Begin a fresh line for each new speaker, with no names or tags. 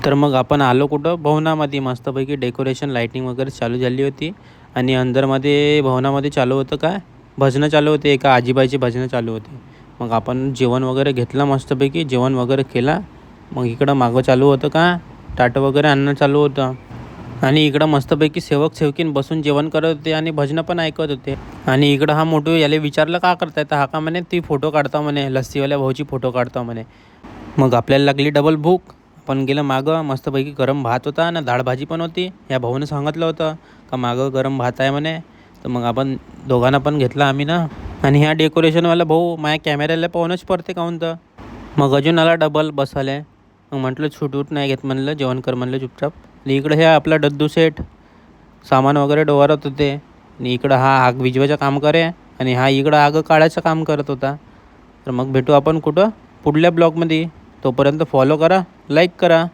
तर मग आपण आलो कुठं भवनामध्ये. मस्तपैकी डेकोरेशन लाईटिंग वगैरे चालू झाली होती. आणि अंदरमध्ये भवनामध्ये चालू होतं काय भजनं चालू होते. एका आजीबाईची भजनं चालू होते. मग आपण जेवण वगैरे घेतलं मस्तपैकी. जेवण वगैरे केला. मग इकडं मागं चालू होतं का ताटं वगैरे आणणं चालू होतं. आणि इकडं मस्तपैकी सेवक सेवकीन बसून जेवण करत होते आणि भजनं पण ऐकत होते. आणि इकडं हा मोठू याला विचारलं का करताय, तर हा का म्हणे ती फोटो काढता म्हणे, लस्सीवाल्या भाऊची फोटो काढता म्हणे. मग आपल्याला लागली डबल भूक. आपण गेलं मागं. मस्तपैकी गरम भात होता आणि डाळ भाजी पण होती. या भाऊनं सांगितलं होतं का मागं गरम भात आहे म्हणे. तर मग आपण दोघांना पण घेतलं आम्ही ना. आणि ह्या डेकोरेशनवाला भाऊ माझ्या कॅमेऱ्याला पाहूनच पडते काहून तर. मग अजून आला डबल बसाले. मग म्हटलं छूट नाही घेत म्हणलं, जेवण कर म्हणलं चुपचाप. आणि इकडं हे आपला दद्दू सेठ सामान वगैरे डोवारत होते. आणि इकडं हा आग विजवायचं काम करे आणि हा इकडं आग काढायचं काम करत होता. तर मग भेटू आपण कुठं पुढल्या ब्लॉगमध्ये. तोपर्यंत फॉलो करा, लाईक करा.